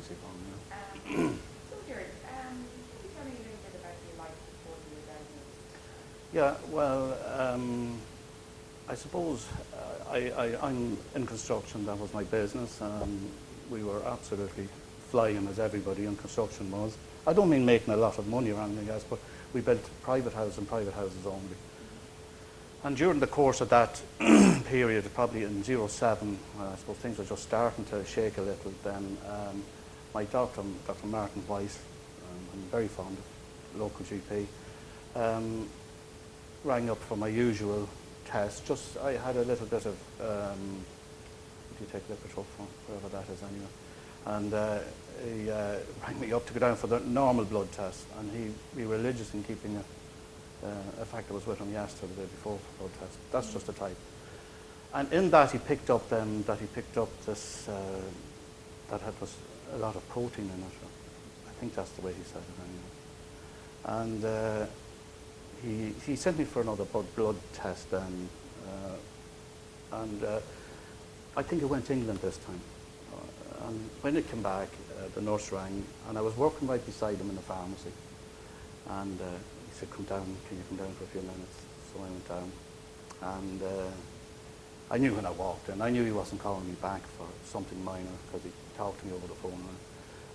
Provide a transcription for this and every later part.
easy going, yeah. So, Gerard, can you tell me a little bit about your life before you were diagnosed? Yeah, well, I suppose I'm in construction. That was my business. We were absolutely flying as everybody in construction was. I don't mean making a lot of money or anything else, but we built private houses and private houses only. And during the course of that period, probably in 07, I suppose things were just starting to shake a little, then my doctor, Dr. Martin Weiss, I'm very fond of, local GP, rang up for my usual test. Just, I had a little bit of, what do you take lipitor for, whatever that is anyway. And he rang me up to go down for the normal blood test, and he'd be religious in keeping it. In fact, I was with him yesterday, the day before the blood test. That's just a type. And in that he picked up this, that had a lot of protein in it. I think that's the way he said it anyway. And he sent me for another blood test then. I think it went to England this time. And when it came back, the nurse rang, and I was working right beside him in the pharmacy. And he said, "Come down, can you come down for a few minutes?" So I went down. And I knew when I walked in, I knew he wasn't calling me back for something minor, because he talked to me over the phone.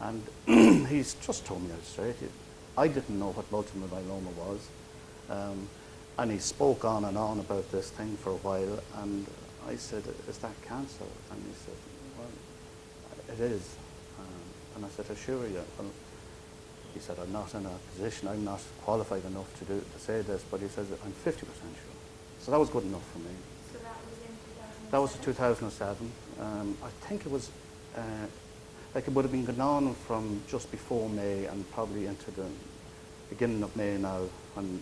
And he's just told me out straight. I didn't know what multiple myeloma was. And he spoke on and on about this thing for a while. And I said, "Is that cancer?" And he said, "Well, it is." And I said, "I assure you." Well, he said, "I'm not in a position, I'm not qualified enough to say this," but he says, "I'm 50% sure." So that was good enough for me. So that was in 2007? That was 2007. I think it was, like it would have been going on from just before May and probably into the beginning of May now, when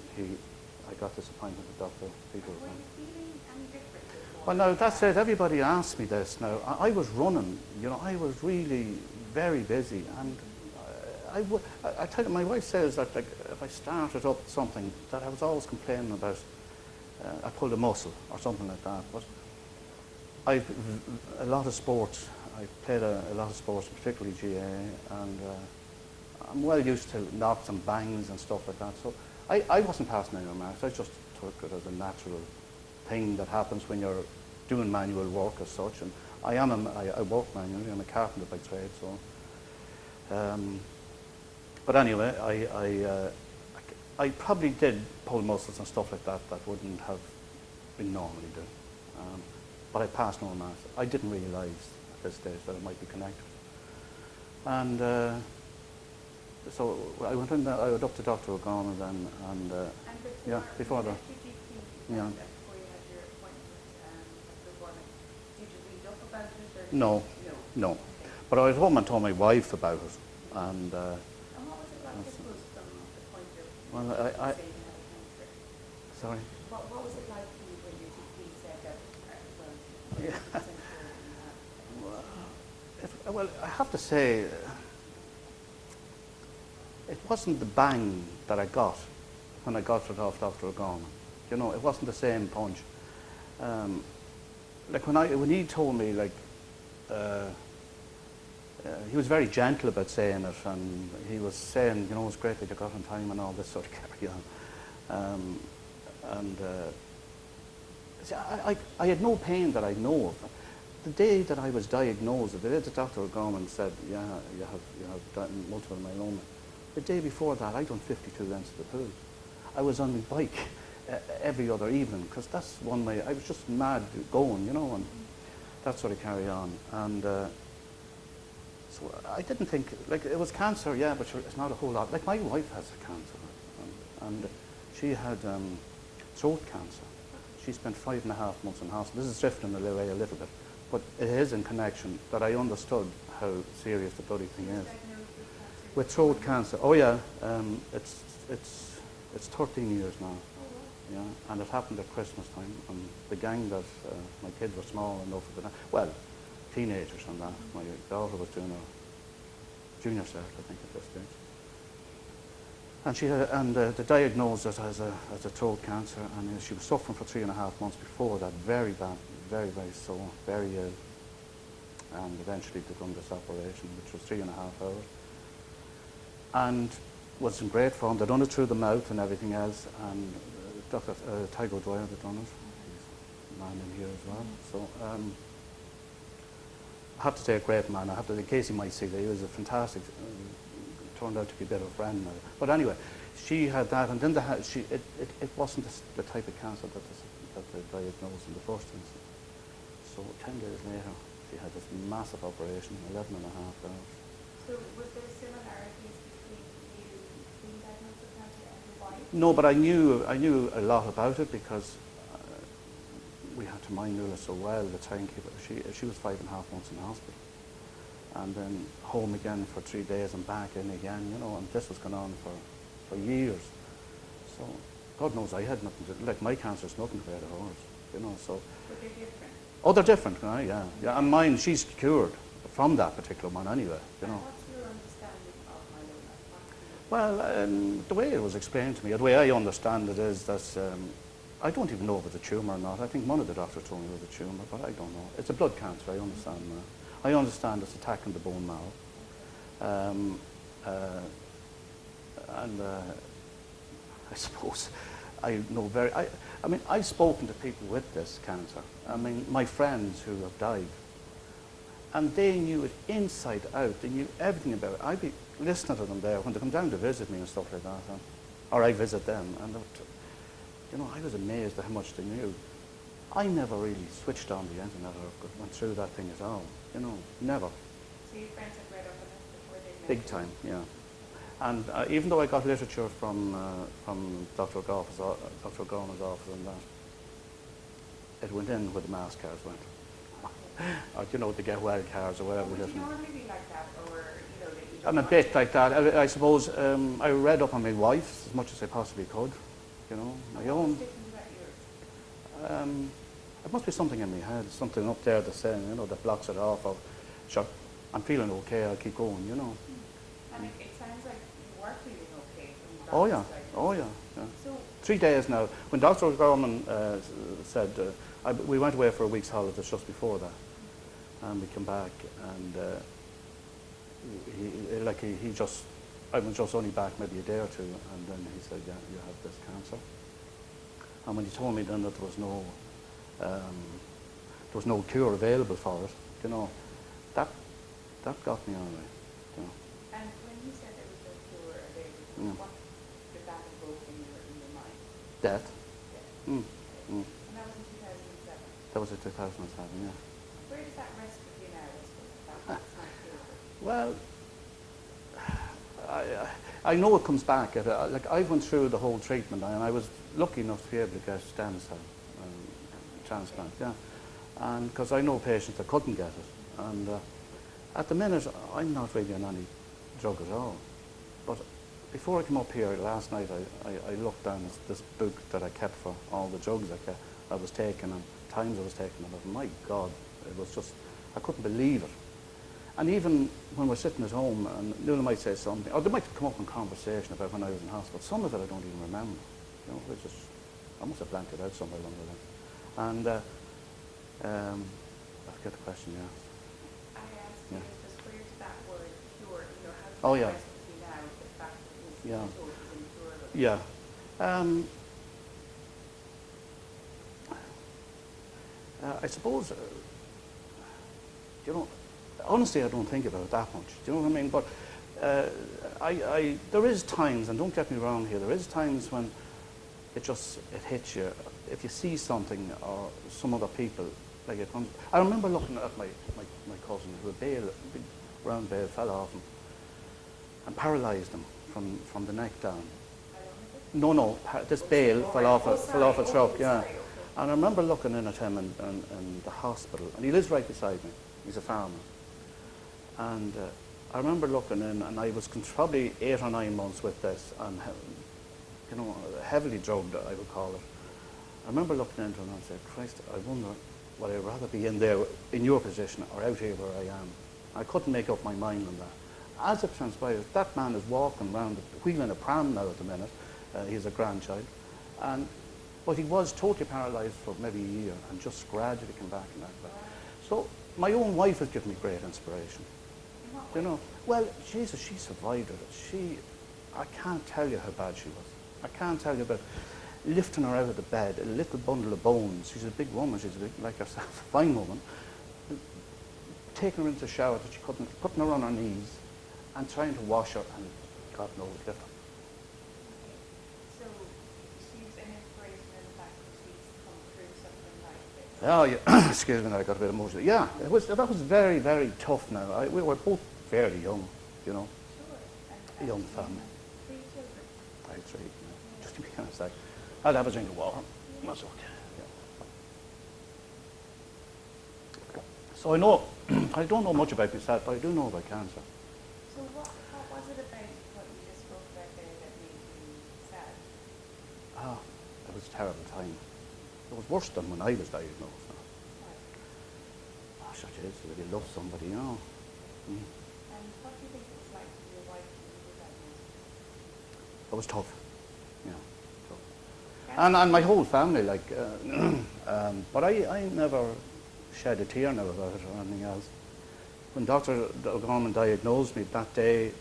I got this appointment with Dr. Peter. Were you feeling any different before? Well, now, that's it. Everybody asks me this now. I was running, you know, I was really very busy. And I tell you, my wife says that, like, if I started up something, that I was always complaining about, I pulled a muscle or something like that. But I've a lot of sports. I've played a lot of sports, particularly GA, and I'm well used to knocks and bangs and stuff like that. So I wasn't passing any remarks. I just took it as a natural thing that happens when you're doing manual work as such. And I work manually. I'm a carpenter by trade. So, but anyway, I probably did pull muscles and stuff like that that wouldn't have been normally done. But I passed no remarks. I didn't realise at this stage that it might be connected. And so I went in there, I went up to Dr. O'Connor then, and before that. Yeah. Before you had your appointment with Dr. O'Connor, did you read up about it? Or No. Okay. But I was home and told my wife about it. And what was it like, I suppose, from the point of well, saying you had cancer? Sorry? What was it like for you when your GP said that, Yeah. well, Well, I have to say, it wasn't the bang that I got when I got it off Dr. O'Gorman. You know, it wasn't the same punch. Like when he told me, like, he was very gentle about saying it, and he was saying, you know, it's great that you got on time and all this sort of carry on. See, I had no pain that I know of. The day that I was diagnosed, the day that Dr. O'Gorman said, "Yeah, you have multiple myeloma," the day before that, I'd done 52 lengths of the pool. I was on my bike every other evening, because that's one way. I was just mad going, you know, and that sort of carry on. And so I didn't think, like, it was cancer, yeah, but sure, it's not a whole lot. Like, my wife has a cancer, and she had throat cancer. She spent 5.5 months in hospital. This is drifting away a little bit, but it is in connection that I understood how serious the bloody thing is. With throat cancer, oh yeah, it's 13 years now. Yeah, and it happened at Christmas time, and the gang that my kids were small enough for that. Well, teenagers and that. My daughter was doing a junior cert, I think, at this stage. And she had, they diagnosed it as a throat cancer, and she was suffering for 3.5 months before that, very bad, very, very sore, very ill. and eventually they done this operation, which was 3.5 hours. And was in great form. They done it through the mouth and everything else, and Dr. Tygo Dwyer had done it. He's a man in here as well. So I have to say a great man. I have to, in case he might see that, he was a fantastic, turned out to be a bit of a friend now. But anyway, she had that, and then it wasn't the type of cancer that they diagnosed in the first instance. So 10 days later, she had this massive operation, 11.5 hours. So was there similarities between you being diagnosed with cancer and your wife? No, but I knew a lot about it because we had to mind Nuala so well, the timekeeper. She was 5.5 months in hospital, and then home again for 3 days and back in again, you know, and this was going on for years. So God knows I had nothing to, like my cancer's nothing compared to hers, you know, so. But they're different. Oh, they're different, right? Yeah, and mine, she's cured from that particular one anyway, you know. And what's your understanding of myeloma? Well, the way it was explained to me, the way I understand it is that I don't even know if it's a tumour or not. I think one of the doctors told me it was a tumour, but I don't know. It's a blood cancer, I understand that. I understand it's attacking the bone marrow. And I suppose I know I mean, I've spoken to people with this cancer. I mean, my friends who have died, and they knew it inside out. They knew everything about it. I'd be listening to them there when they come down to visit me and stuff like that, or I visit them, and they would, you know, I was amazed at how much they knew. I never really switched on the internet or went through that thing at all, you know, never. So your friends had read up on it before they met? Big time, yeah. And even though I got literature from Dr. O'Gorman's office and that, it went in where the mass cards went. Or, you know, to get well cards or whatever. Would you normally be like that, or, you know, that you don't I'm a want bit to- like that. I suppose I read up on my wife as much as I possibly could, you know, my What's own. different about yours? It must be something in my head, something up there that's saying, you know, that blocks it off of, sure, I'm feeling okay, I'll keep going, you know. And it sounds like you were feeling okay when you got Oh this yeah, diagnosis. oh yeah. So 3 days now. When Dr. O'Gorman said, we went away for a week's holidays just before that, and we came back, and I was just only back maybe a day or two, and then he said, yeah, you have this cancer. And when he told me then that there was no cure available for it, you know, that got me all right, you know. And when you said there was no cure available, Mm. what did that evoke in your mind? Death. Yeah. Mm. Mm. And that was in 2007. That was in 2007, yeah. Where does that rest with you now? That's not curable. Well, I know it comes back. Like I went through the whole treatment, and I was lucky enough to be able to get stem cell transplant, yeah. And because I know patients that couldn't get it, and at the minute I'm not really on any drug at all. But before I came up here last night, I looked down at this book that I kept for all the drugs I was taking and times I was taking them. And my God, it was just, I couldn't believe it. And even when we're sitting at home, and Nuala might say something, or they might come up in conversation about when I was in hospital. Some of it I don't even remember. You know, it's just, I must have blanked it out somewhere along the line. And I forget the question you asked. I asked Yeah. you just where does that word cure, you know, how does Oh, that yeah. rest with you now, the fact that it was Yeah. told it was incurable? Yeah. I suppose, you know, honestly, I don't think about it that much. Do you know what I mean? But there is times, and don't get me wrong here, there is times when it hits you. If you see something or some other people, like it comes. I remember looking at my cousin who a big round bale fell off him and paralysed him from the neck down. No, this bale fell off a truck, yeah. And I remember looking in at him in the hospital, and he lives right beside me. He's a farmer. And I remember looking in, and I was probably 8 or 9 months with this, and you know, heavily drugged, I would call it. I remember looking into him and I said, Christ, I wonder, would I rather be in there, in your position, or out here where I am? I couldn't make up my mind on that. As it transpires, that man is walking around, wheeling a pram now at the minute. He's a grandchild. But he was totally paralysed for maybe a year and just gradually came back and that. So my own wife has given me great inspiration. In what You way? know, well, Jesus, she survived it. I can't tell you how bad she was. I can't tell you about lifting her out of the bed, a little bundle of bones. She's a big woman, she's a big, like herself, a fine woman. Taking her into the shower that she couldn't, putting her on her knees and trying to wash her, and God knows, lift her. Okay. So she's an inspiration in the fact that she's come through something like this. Oh, yeah. Excuse me, I got a bit emotional. Yeah, that was very, very tough now. We were both fairly young, you know, Sure. a young you family. have 3 children. I had 3, just to be kind of say. I'll have a drink of water. That's okay. Yeah. So I know, I don't know much about myself, but I do know about cancer. So what was it about what you just spoke about there that made you sad? Ah, it was a terrible time. It was worse than when I was diagnosed. Right. Oh, such is, you really love somebody, you know. Mm. And what do you think it was like for your wife when you were diagnosed? It was tough, yeah, tough. Yeah. And my whole family, like, but I never shed a tear now about it or anything else. When Dr. O'Gorman diagnosed me that day,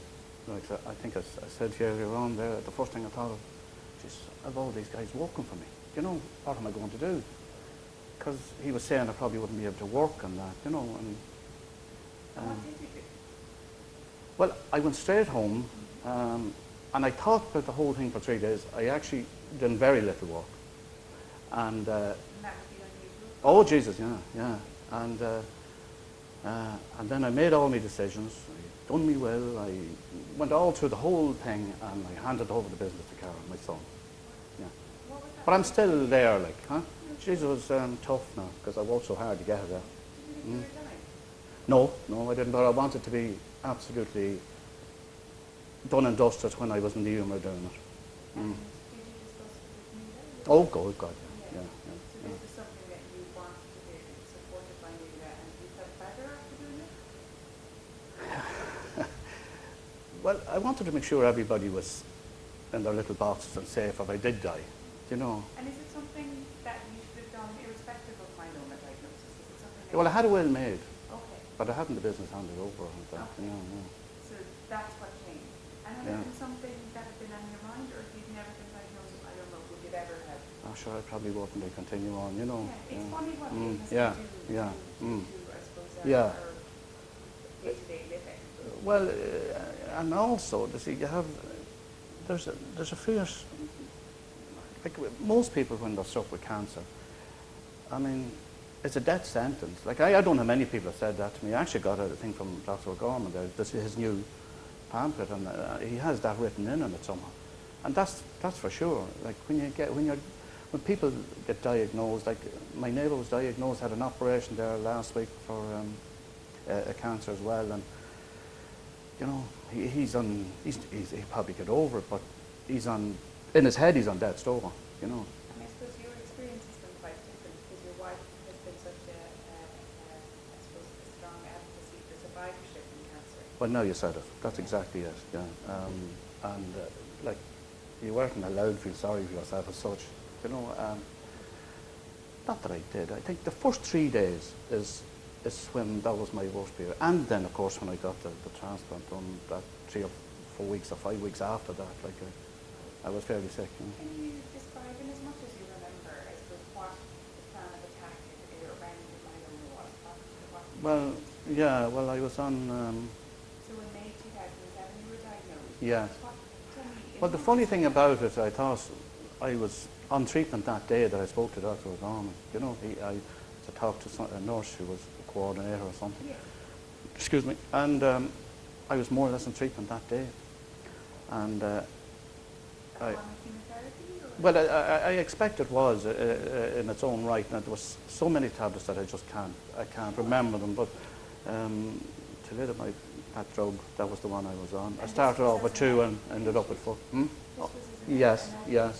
like I think I said to you earlier on there, the first thing I thought of, geez, I've all these guys working for me. You know, what am I going to do? Because he was saying I probably wouldn't be able to work and that, you know. And what did you do? Well, I went straight home, and I thought about the whole thing for 3 days. I actually did very little work. And And that would be unusual? oh, Jesus, yeah. And then I made all my decisions. I done me well. I went all through the whole thing, and I handed over the business to Carol, my son. Yeah. What was that But I'm like? still there, like, huh? Jesus, it was tough now, because I worked so hard to get it there. Did you think you were dying? No, I didn't, but I wanted to be absolutely done and dusted when I was in the humour doing it. And did you discuss it with me then? Oh, God, yeah. So this was something that you wanted to do, supported by Nina, and you felt better after doing it? Well, I wanted to make sure everybody was in their little boxes and safe if I did die, you know. And is it something that you should have done irrespective of myeloma diagnosis? Is it something that Well, I had a will made, Okay. but I hadn't the business handed over and that, Okay. you know. So that's what changed. And had Yeah. it been something that had been on your mind, or if you'd never been diagnosed with myeloma, would it ever have? I'm sure I probably wouldn't have continue on, you know. Yeah, it's funny what illness Yeah, can do yeah, to, I suppose, Yeah. our day-to-day living. Well, and also, you see, there's a fierce, like most people when they're struck with cancer, I mean, it's a death sentence. Like, I don't know many people have said that to me. I actually got a thing from Dr. O'Gorman there, this is his new pamphlet, and he has that written in it somehow. And that's for sure. Like, when people get diagnosed, like my neighbour was diagnosed, had an operation there last week for a cancer as well, and you know, he'll probably get over it, but in his head he's on death's door, you know. And I suppose your experience has been quite different because your wife has been such I suppose, a strong advocacy for survivorship in cancer. Well, now you said it. That's exactly it, yeah. Like, you weren't allowed to feel sorry for yourself as such, you know. Not that I did. I think the first 3 days is when that was my worst period. And then, of course, when I got the transplant done, that 3 or 4 weeks or 5 weeks after that, like, I was fairly sick. You know. Can you describe, in as much as you remember, I suppose, what the plan of attack around the myeloma was? Well, yeah, well, I was on... So in May 2007 you were diagnosed? Yeah. Tell me, Well, the funny thing about it, I thought I was on treatment that day that I spoke to Dr. O'Gorman. You know, I talked to a nurse who was a coordinator or something. Yeah. Excuse me. And I was more or less in treatment that day. And On chemotherapy? Or? well, I expect it was in its own right. And there was so many tablets that I can't remember them. But that drug, that was the one I was on. I started off with 2 and ended up with 4. Yes. Yeah.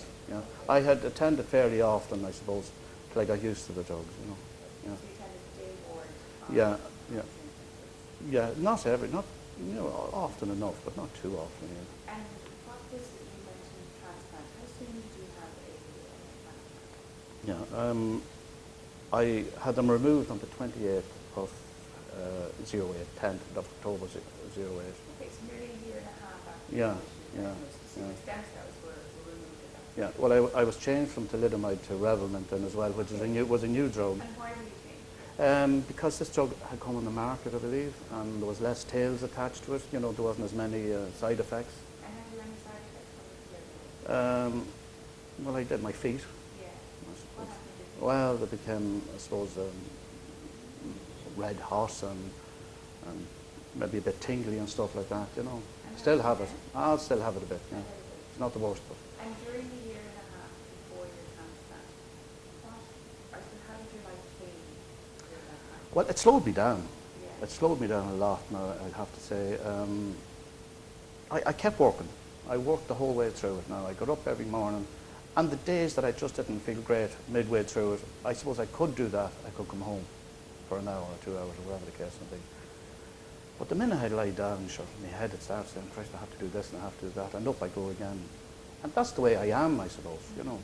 I had attended fairly often, I suppose, till I got used to the drugs, you know. So you attended the day ward? Yeah, not often enough, but not too often, yeah. And what was it you mentioned transplant? How soon did you have a transplant? Yeah, I had them removed on the 28th of 08, 10th of October 08. Okay, so nearly a year and a half after Yeah, the yeah, so yeah. the stem cells were removed at that Yeah, point. well, I was changed from thalidomide to Revlimid then as well, which is was a new drug. And why were you changed? Because this drug had come on the market, I believe, and there was less tails attached to it. You know, there wasn't as many side effects. And have you any side effects from the thalidomide? Well, I did my feet. Yeah. I What suppose. happened to you? Well, they became, I suppose, red hot and maybe a bit tingly and stuff like that, you know. And Still how have was it. it? I'll still have it a bit, A yeah. little bit. It's not the worst, but. And during the year and a half before your transplant, how did your life change during that time? Well, it slowed me down. Yeah. It slowed me down a lot now, I'd have to say. I kept working. I worked the whole way through it now. I got up every morning, and the days that I just didn't feel great midway through it, I suppose I could do that. I could come home for an hour or 2 hours or whatever the case may be. But the minute I lie down, sure, my head would start saying, Christ, I have to do this and I have to do that, and up I go again. And that's the way I am, I suppose, you know.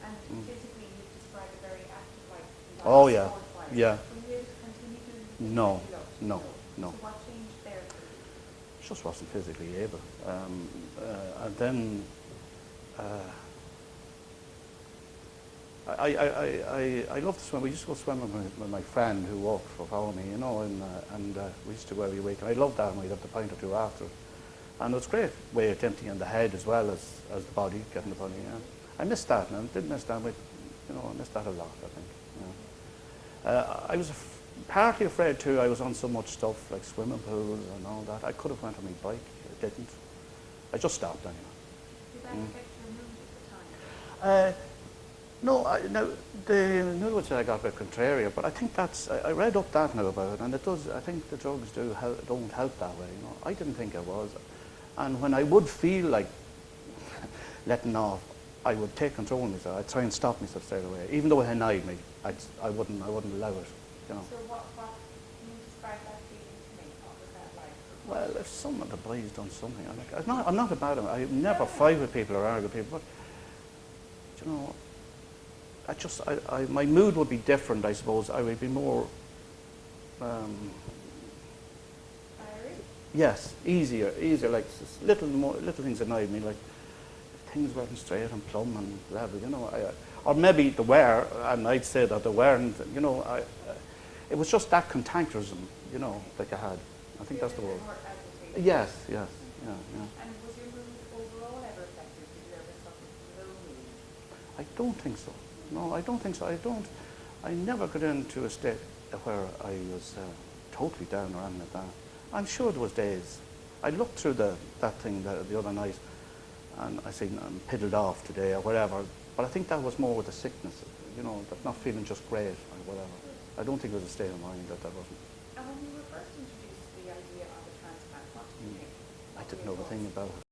And physically, you described a very active life. Oh, yeah, Sport-wise. yeah. Were you able to continue doing No, what you no, loved? no. So what changed there for you? Just wasn't physically able. And then I love to swim. We used to go swimming with my friend who worked for me, you know, and we used to go every week. And I loved that, and we'd have a pint or two after it. And it was a great way of emptying the head as well as the body, getting the body, yeah. I missed that, and I did miss that, but, you know, I missed that a lot, I think. Yeah. I was partly afraid too. I was on so much stuff, like swimming pools and all that. I could have went on my bike, I didn't. I just stopped anyway. Did that affect your mood at the time? No, the news that I got a bit contrarian, but I think I read up that now about it, and it does, I think the drugs don't help that way, you know. I didn't think I was. And when I would feel like letting off, I would take control of myself. I'd try and stop myself straight away. Even though it annoyed me, I wouldn't allow it, you know. So what can you describe that feeling to me? What was that like? Well, if some of the boys done something, I'm not a bad one. I never fight with people or argue with people, but, you know, my mood would be different, I suppose. I would be more, Fiery? yes, easier, like little things annoyed me, like if things weren't straight and plumb and level, you know. Or maybe they were, and I'd say that they weren't, you know. It was just that cantankerism, you know, like I had. I think that's the word. More agitated? Yes, yeah. And was your mood overall ever affected? Did you ever suffer from low mood? I don't think so. No, I don't think so. I never got into a state where I was totally down or anything like that. I'm sure there was days. I looked through that thing the other night, and I seen I'm piddled off today or whatever. But I think that was more with the sickness, you know, that not feeling just great or whatever. I don't think it was a state of mind that wasn't. And when you were first introduced to the idea of a transplant, what did you think? I didn't know a thing about it.